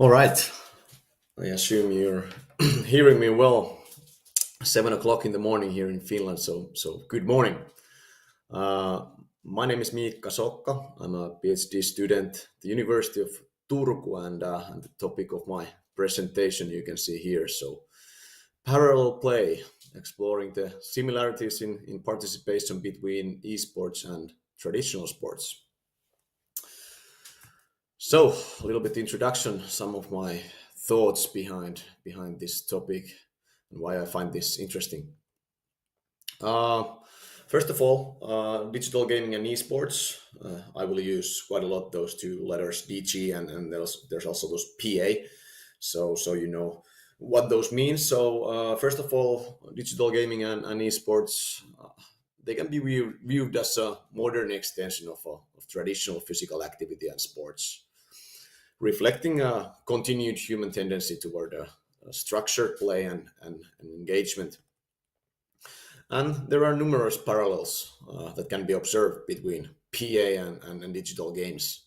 All right. I assume you're hearing me well. 7 o'clock in the morning here in Finland. So good morning. Uh, my name is Miikka Sokka. I'm a PhD student at the University of Turku, and the topic of my presentation you can see here. So parallel play, exploring the similarities in participation between esports and traditional sports. So, a little bit introduction, some of my thoughts behind this topic and why I find this interesting. Uh, First of all, digital gaming and esports. I will use quite a lot those two letters, DG, and there's also those PA. So you know what those mean. So first of all, digital gaming and esports. They can be viewed as a modern extension of traditional physical activity and sports, reflecting a continued human tendency toward a structured play and engagement. And there are numerous parallels that can be observed between PA and digital games,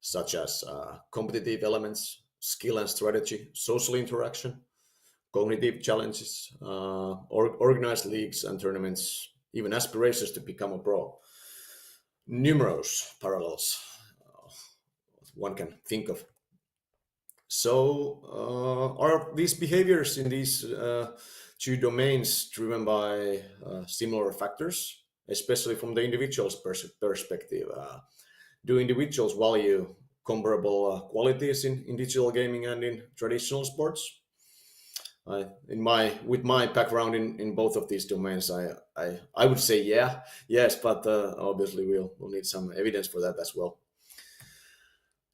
such as competitive elements, skill and strategy, social interaction, cognitive challenges, organized leagues and tournaments, even aspirations to become a pro. Numerous parallels one can think of. So, are these behaviors in these two domains driven by similar factors, especially from the individual's perspective? Do individuals value comparable qualities in digital gaming and in traditional sports? With my background in both of these domains, I would say yes, but obviously we'll need some evidence for that as well.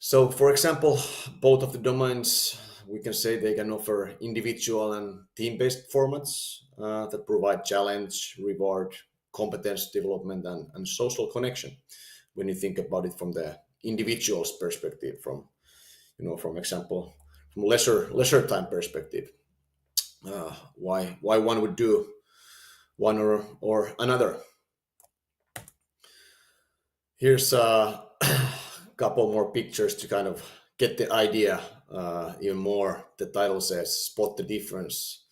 So, for example, both of the domains, we can say they can offer individual and team-based formats that provide challenge, reward, competence development, and social connection. When you think about it from the individual's perspective, from example, from leisure time perspective, why one would do one or another. Here's a couple more pictures to kind of get the idea even more. The title says "Spot the difference,"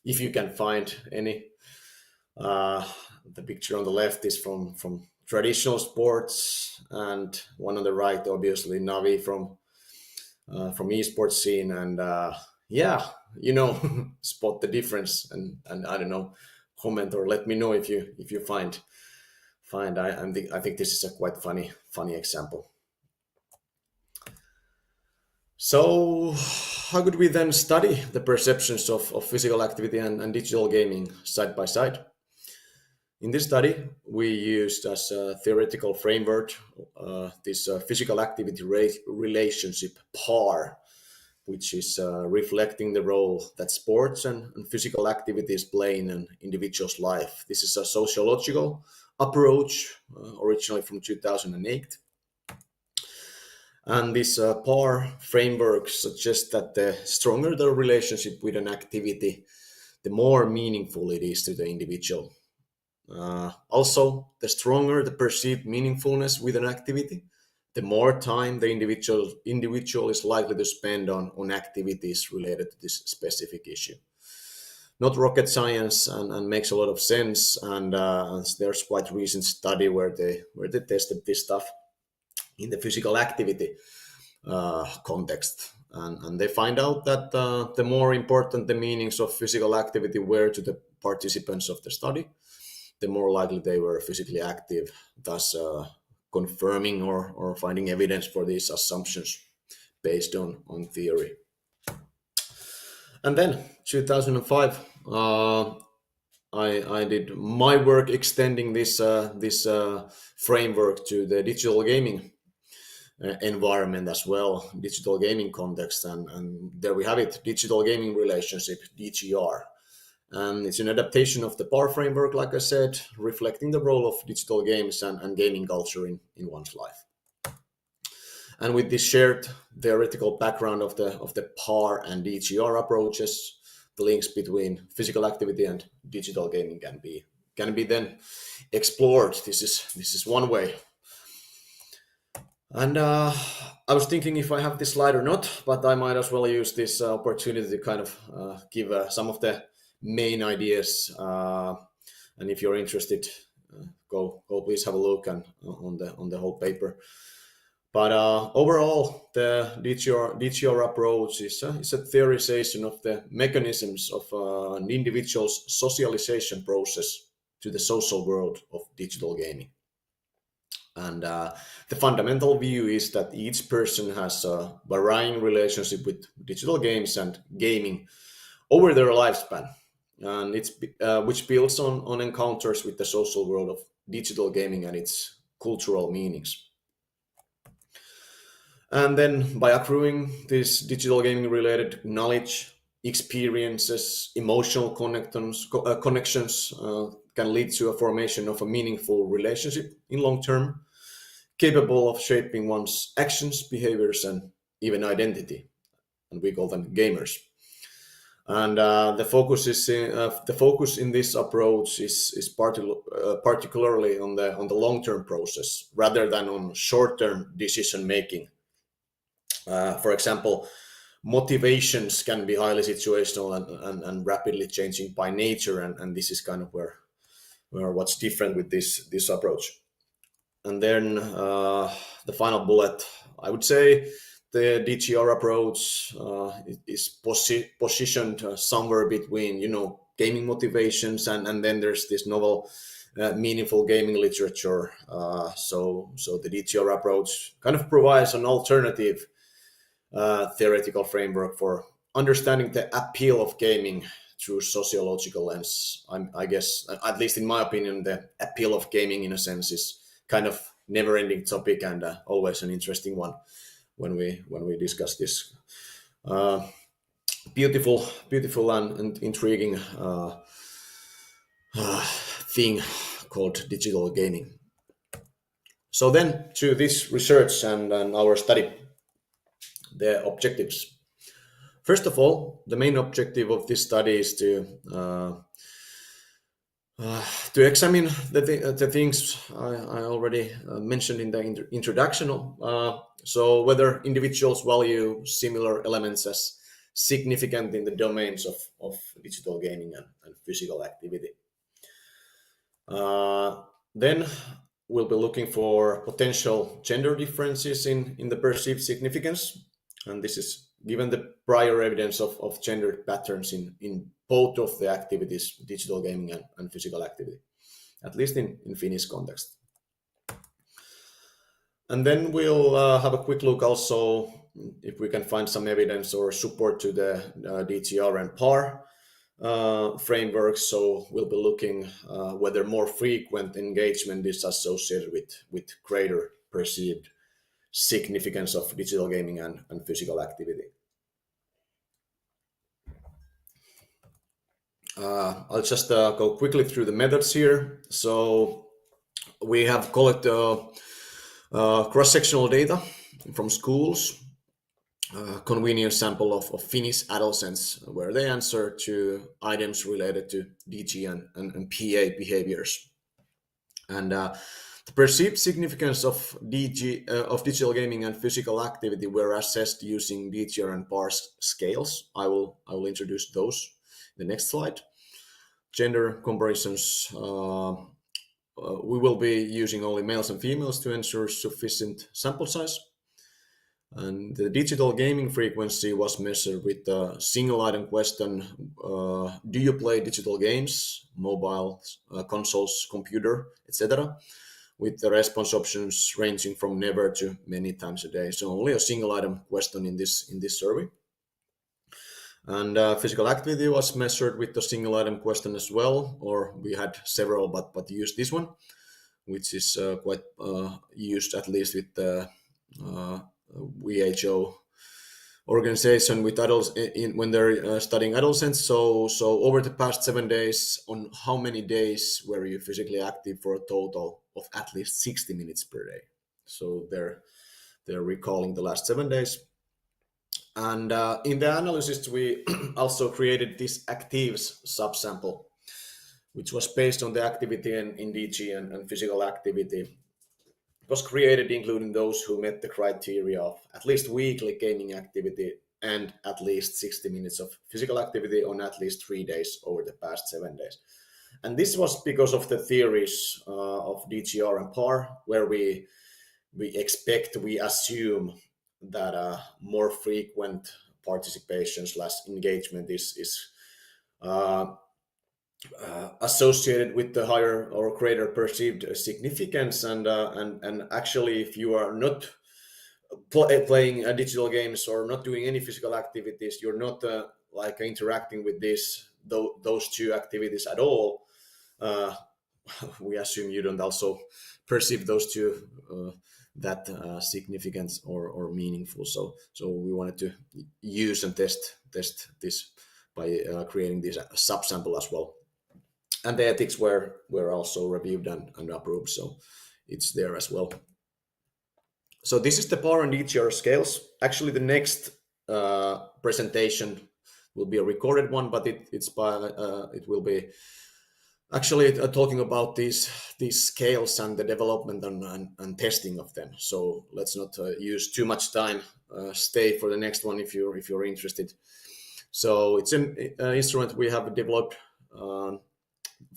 if you can find any. The picture on the left is from traditional sports, and one on the right, obviously, Navi from esports scene. And yeah, spot the difference, and I don't know, comment or let me know if you find. I think this is a quite funny example. So, how could we then study the perceptions of physical activity and digital gaming side by side? In this study, we used as a theoretical framework this physical activity relationship PAR, which is reflecting the role that sports and physical activities play in an individual's life. This is a sociological approach, originally from 2008. And this PAR framework suggests that the stronger the relationship with an activity, the more meaningful it is to the individual. Also, the stronger the perceived meaningfulness with an activity, the more time the individual is likely to spend on activities related to this specific issue. Not rocket science, and makes a lot of sense. And there's quite recent study where they tested this stuff in the physical activity context. And they find out that the more important the meanings of physical activity were to the participants of the study, the more likely they were physically active, thus confirming or finding evidence for these assumptions based on theory. And then 2005, I did my work extending this framework to the digital gaming environment as well, digital gaming context, and there we have it, digital gaming relationship, DGR. And it's an adaptation of the PAR framework, like I said, reflecting the role of digital games and gaming culture in one's life. And with this shared theoretical background of the PAR and DGR approaches, the links between physical activity and digital gaming can be then explored. This is one way. And I was thinking if I have this slide or not, but I might as well use this opportunity to kind of give some of the main ideas. And if you're interested, go please have a look and on the whole paper. But overall, the DGR approach is a theorization of the mechanisms of an individual's socialization process to the social world of digital gaming. And the fundamental view is that each person has a varying relationship with digital games and gaming over their lifespan, and which builds on encounters with the social world of digital gaming and its cultural meanings. And then by accruing this digital gaming related knowledge, experiences, emotional connections can lead to a formation of a meaningful relationship in long term, capable of shaping one's actions, behaviors, and even identity. And we call them gamers. And the focus in this approach is particularly on the long term process rather than on short term decision making. For example, motivations can be highly situational and rapidly changing by nature, and this is kind of where what's different with this approach. And then the final bullet, I would say the DGR approach is positioned somewhere between, gaming motivations and then there's this novel, meaningful gaming literature. So the DGR approach kind of provides an alternative theoretical framework for understanding the appeal of gaming through sociological lens. I guess, at least in my opinion, the appeal of gaming in a sense is kind of never-ending topic and always an interesting one when we discuss this beautiful and intriguing thing called digital gaming. So then to this research and our study, the objectives. First of all, the main objective of this study is to examine the things I already mentioned in the introduction. So whether individuals value similar elements as significant in the domains of digital gaming and physical activity. Then we'll be looking for potential gender differences in the perceived significance. And this is given the prior evidence of gender patterns in both of the activities, digital gaming and physical activity, at least in Finnish context. And then we'll have a quick look also if we can find some evidence or support to the DGR and PAR frameworks. So we'll be looking whether more frequent engagement is associated with greater perceived significance of digital gaming and physical activity. I'll just go quickly through the methods here. So we have collected cross-sectional data from schools, convenient sample of Finnish adolescents where they answer to items related to DG and PA behaviors. And the perceived significance of digital gaming and physical activity were assessed using DGR and PAR scales. I will introduce those in the next slide. Gender comparisons. We will be using only males and females to ensure sufficient sample size. And the digital gaming frequency was measured with a single item question: do you play digital games, mobile, consoles, computer, etc.? With the response options ranging from never to many times a day. So only a single item question in this survey. And physical activity was measured with the single item question as well, or we had several, but used this one, which is quite used at least with the WHO organization with adults when they're studying adolescents. So over the past 7 days, on how many days were you physically active for a total of at least 60 minutes per day? So they're recalling the last 7 days. And in the analysis, we also created this actives subsample, which was based on the activity in DG and physical activity. was created including those who met the criteria of at least weekly gaming activity and at least 60 minutes of physical activity on at least 3 days over the past 7 days. And this was because of the theories of DGR and PAR, where we assume that more frequent participation / engagement is associated with the higher or greater perceived significance, and actually, if you are not playing digital games or not doing any physical activities, you're not like interacting with those two activities at all. We assume you don't also perceive those two that significant or meaningful. So we wanted to use and test this by creating this subsample as well. And the ethics were also reviewed and approved, so it's there as well. So this is the PAR and DGR scales. Actually, the next presentation will be a recorded one, but it will be actually talking about these scales and the development and testing of them. So let's not use too much time. Stay for the next one if you're interested. So it's an instrument we have developed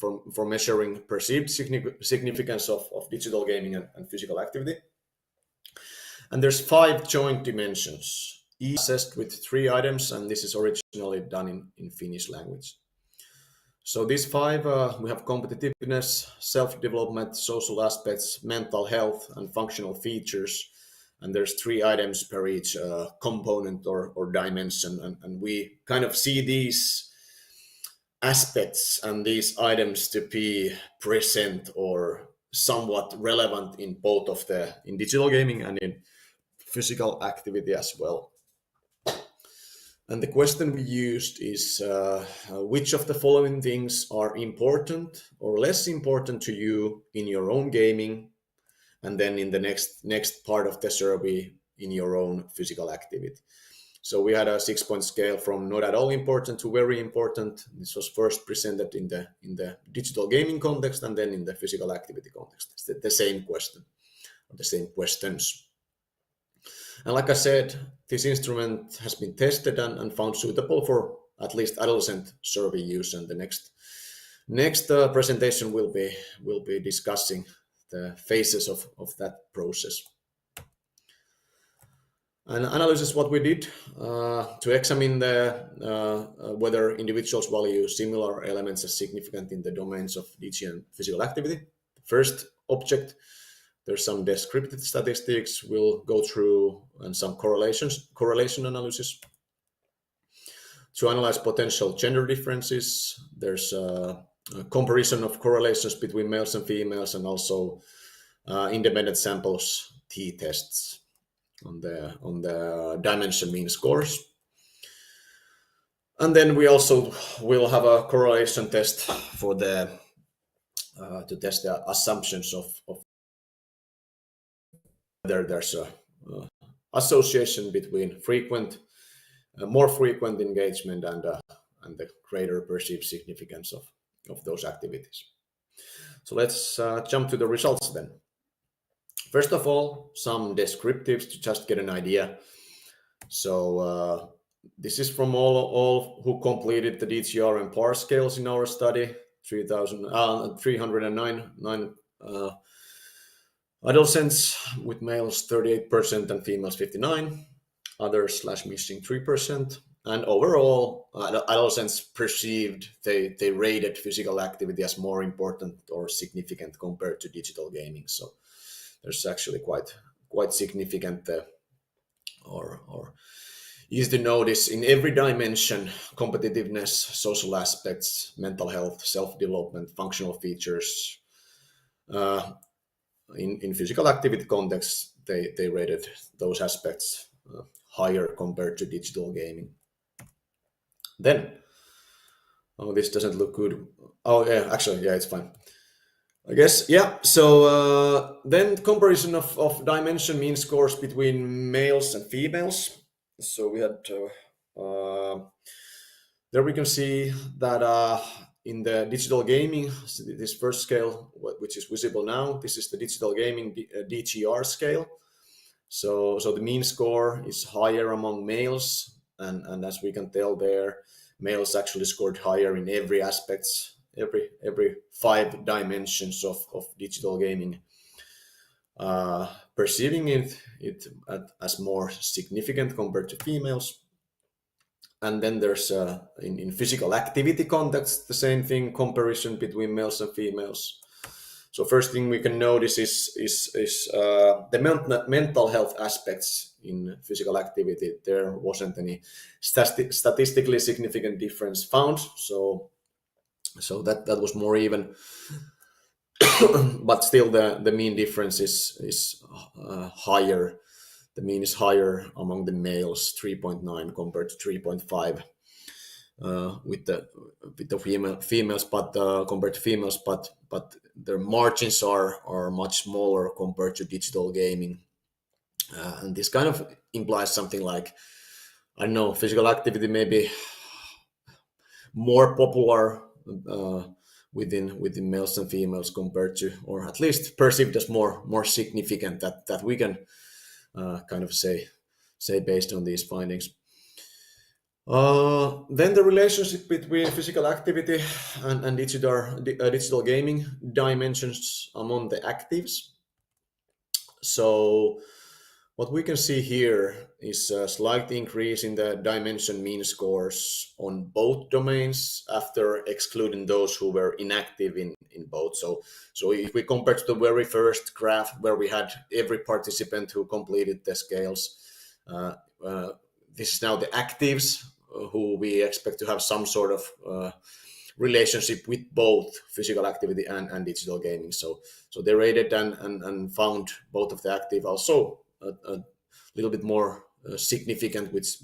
for measuring perceived significance of digital gaming and physical activity. And there's 5 joint dimensions, each assessed with 3 items, and this is originally done in Finnish language. So these 5, we have competitiveness, self-development, social aspects, mental health, and functional features. And there's 3 items per each component or dimension. And we kind of see these aspects and these items to be present or somewhat relevant in both in digital gaming and in physical activity as well. And the question we used is which of the following things are important or less important to you in your own gaming, and then in the next part of the survey in your own physical activity. So we had a 6-point scale from not at all important to very important. This was first presented in the digital gaming context and then in the physical activity context. It's the same question, or the same questions. And like I said, this instrument has been tested and found suitable for at least adolescent survey use. And the next presentation will be discussing the phases of that process. An analysis what we did to examine whether individuals value similar elements as significant in the domains of DG and physical activity. First object, there's some descriptive statistics we'll go through and some correlation analysis. To analyze potential gender differences, there's a comparison of correlations between males and females, and also independent samples t-tests on the dimension mean scores. And then we also will have a correlation test for the to test the assumptions of whether there's a association between more frequent engagement and the greater perceived significance of those activities. So let's jump to the results then. First of all, some descriptives to just get an idea. So this is from all who completed the DGR and PAR scales in our study, 309 adolescents, with males 38% and females 59%, others /missing 3%. And overall, adolescents perceived they rated physical activity as more important or significant compared to digital gaming. So there's actually quite significant or easy to notice in every dimension: competitiveness, social aspects, mental health, self-development, functional features. In physical activity context, they rated those aspects higher compared to digital gaming. Then, this doesn't look good. Oh yeah, actually, yeah, it's fine. I guess, yeah. So then comparison of dimension mean scores between males and females. So we had there we can see that in the digital gaming, this first scale, which is visible now, this is the digital gaming DGR scale. So the mean score is higher among males, and as we can tell there, males actually scored higher in every aspects, every 5 dimensions of digital gaming, perceiving it as more significant compared to females. And then there's in physical activity context, the same thing, comparison between males and females. So first thing we can notice is the mental health aspects in physical activity. There wasn't any statistically significant difference found. So that was more even, but still the mean difference is higher. The mean is higher among the males, 3.9 compared to 3.5 with the females, but compared to females, but their margins are much smaller compared to digital gaming, and this kind of implies something like, I don't know, physical activity may be more popular within males and females compared to, or at least perceived as more significant, that we can kind of say based on these findings. Then the relationship between physical activity and digital gaming dimensions among the actives. So what we can see here is a slight increase in the dimension mean scores on both domains after excluding those who were inactive in both. So if we compare to the very first graph where we had every participant who completed the scales, this is now the actives who we expect to have some sort of relationship with both physical activity and digital gaming. So they rated and found both of the active also a little bit more significant, which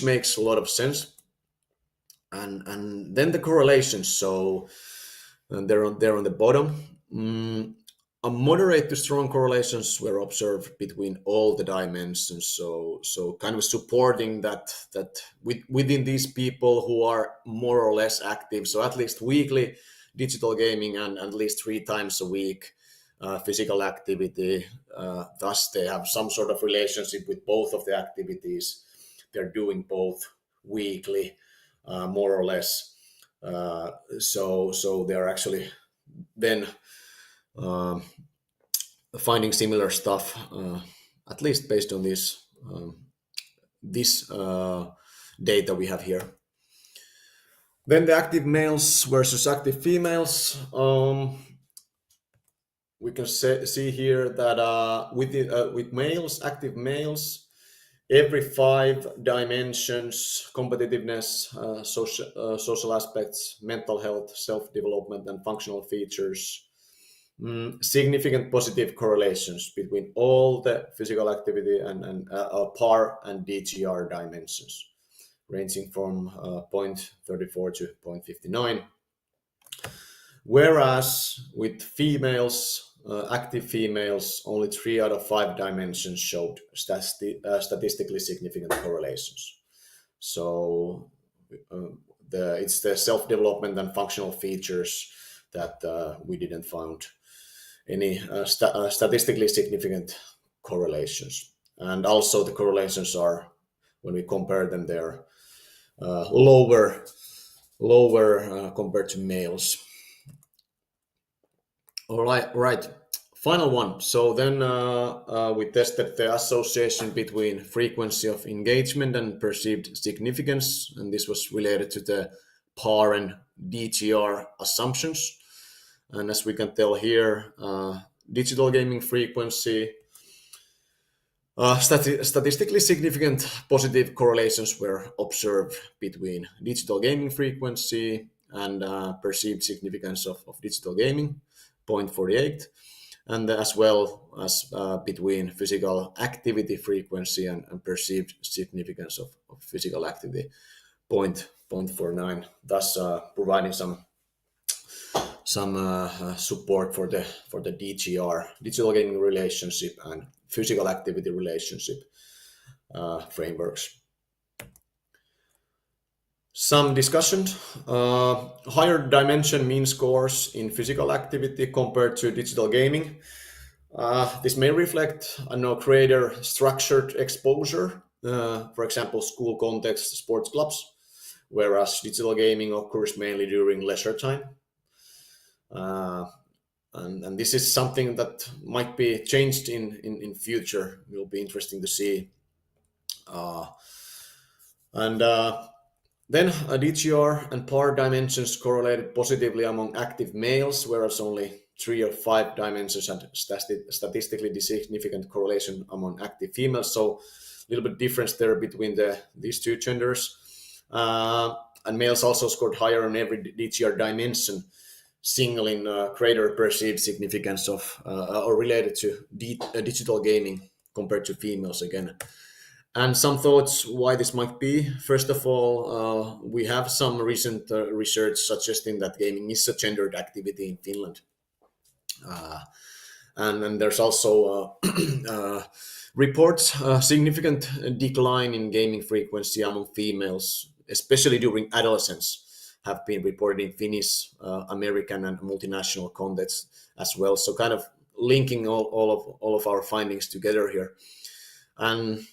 makes a lot of sense. And then the correlations. So they're on the bottom. A moderate to strong correlations were observed between all the dimensions. So kind of supporting that within these people who are more or less active, so at least weekly digital gaming and at least 3 times a week physical activity, thus they have some sort of relationship with both of the activities. They're doing both weekly, more or less. So they're actually then finding similar stuff, at least based on this data we have here. Then the active males versus active females. We can see here that with males, active males, every 5 dimensions, competitiveness, social aspects, mental health, self-development, and functional features, significant positive correlations between all the physical activity and PAR and DGR dimensions, ranging from 0.34 to 0.59. Whereas with females, active females, only 3 out of 5 dimensions showed statistically significant correlations. So it's the self-development and functional features that we didn't find any statistically significant correlations. And also the correlations are, when we compare them, they're lower compared to males. All right. Final one. So then we tested the association between frequency of engagement and perceived significance, and this was related to the PAR and DGR assumptions. And as we can tell here, digital gaming frequency, statistically significant positive correlations were observed between digital gaming frequency and perceived significance of digital gaming, 0.48, and as well as between physical activity frequency and perceived significance of physical activity, 0.49, thus providing some support for the DGR, digital gaming relationship, and physical activity relationship frameworks. Some discussion. Higher dimension mean scores in physical activity compared to digital gaming. This may reflect greater structured exposure, for example, school context, sports clubs, whereas digital gaming occurs mainly during leisure time. Uh, and this is something that might be changed in future. It will be interesting to see. Uh, and Then DGR and PAR dimensions correlated positively among active males, whereas only 3 or 5 dimensions had statistically significant correlation among active females. So a little bit difference there between these two genders. And males also scored higher on every DGR dimension, signaling greater perceived significance of or related to digital gaming compared to females again. And some thoughts why this might be. First of all, we have some recent research suggesting that gaming is a gendered activity in Finland. Uh, and there's also reports a significant decline in gaming frequency among females, especially during adolescence, have been reported in Finnish, American, and multinational contexts as well. So kind of linking all of our findings together here. And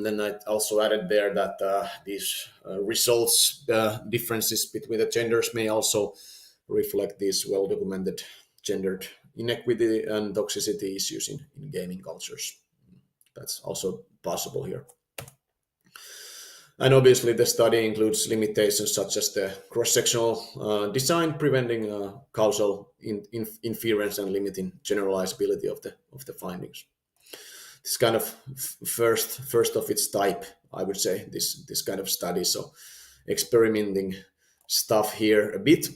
then I also added there that these results differences between the genders may also reflect these well documented gendered inequity and toxicity issues in gaming cultures. That's also possible here. And obviously, the study includes limitations such as the cross-sectional design, preventing causal inference and limiting generalizability of the findings. This kind of first of its type, I would say, this kind of study. So experimenting stuff here a bit.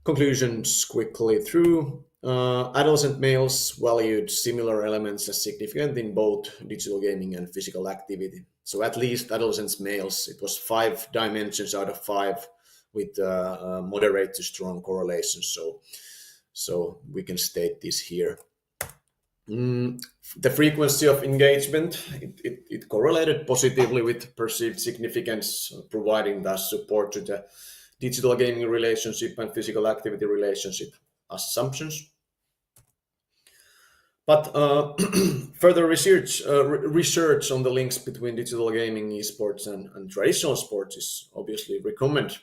Conclusions quickly through. Adolescent males valued similar elements as significant in both digital gaming and physical activity. So at least adolescent males, it was 5 dimensions out of 5 with moderate to strong correlation. So we can state this here. The frequency of engagement, it correlated positively with perceived significance, providing thus support to the digital gaming relationship and physical activity relationship assumptions. But further research on the links between digital gaming, esports, and traditional sports is obviously recommended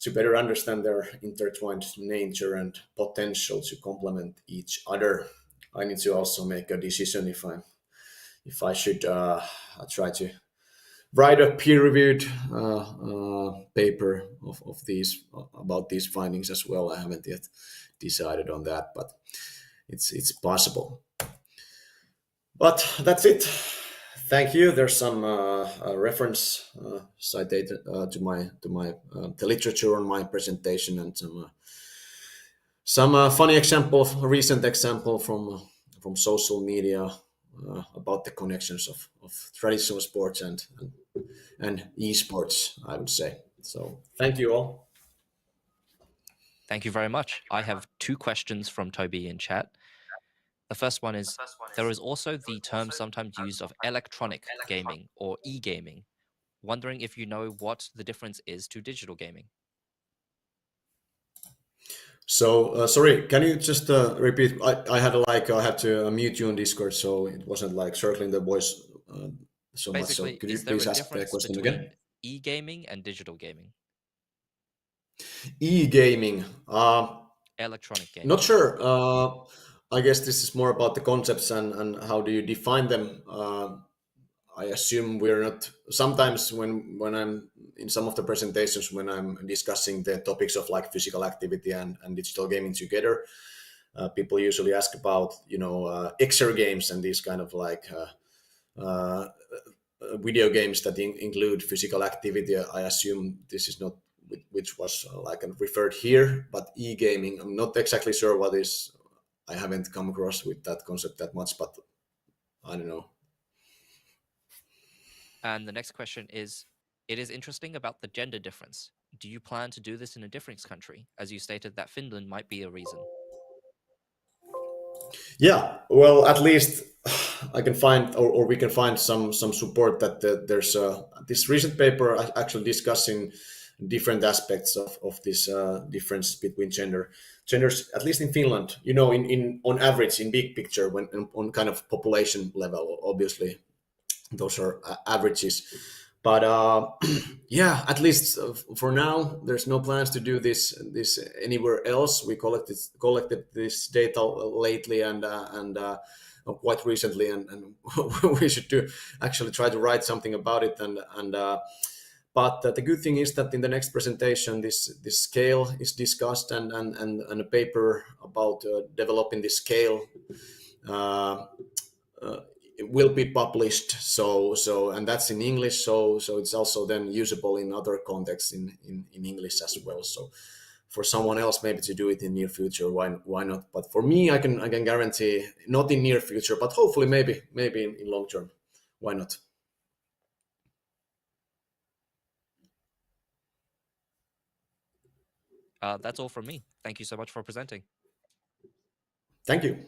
to better understand their intertwined nature and potential to complement each other. I need to also make a decision if I should try to write a peer-reviewed paper of these about these findings as well. I haven't yet decided on that, but it's possible. But that's it. Thank you. There's some reference cited to my the literature on my presentation and some funny example, recent example from social media about the connections of traditional sports and esports, I would say. So thank you all. Thank you very much. I have 2 questions from Toby in chat. The first one is, there is also the term sometimes used of electronic gaming or e-gaming. Wondering if you know what the difference is to digital gaming. So sorry, can you just repeat? I had I had to mute you on Discord, so it wasn't like circling the voice so much. So Basically, could you is there please a ask the difference question again? between e-gaming and digital gaming? E-gaming. Electronic Not gaming. sure. I guess this is more about the concepts and how do you define them. I assume we're not. Sometimes when I'm in some of the presentations, when I'm discussing the topics of like physical activity and digital gaming together, people usually ask about exer games and these kind of like uh, video games that include physical activity. I assume this is not which was like referred here, but e-gaming. I'm not exactly sure what is. I haven't come across with that concept that much, but I don't know. And the next question is, it is interesting about the gender difference. Do you plan to do this in a different country? As you stated that Finland might be a reason. Yeah, well, at least I can find, or we can find some support that there's this recent paper actually discussing different aspects of this difference between genders, at least in Finland. In on average, in big picture, when on kind of population level, obviously those are averages. But yeah, at least for now, there's no plans to do this anywhere else. We collected this data lately and quite recently, and we should actually try to write something about it. But the good thing is that in the next presentation, this scale is discussed, and a paper about developing this scale uh, uh, will be published. And that's in English. So it's also then usable in other contexts in English as well. So for someone else maybe to do it in near future, why not? But for me, I can guarantee not in near future, but hopefully maybe in long term. Why not? That's all from me. Thank you so much for presenting. Thank you.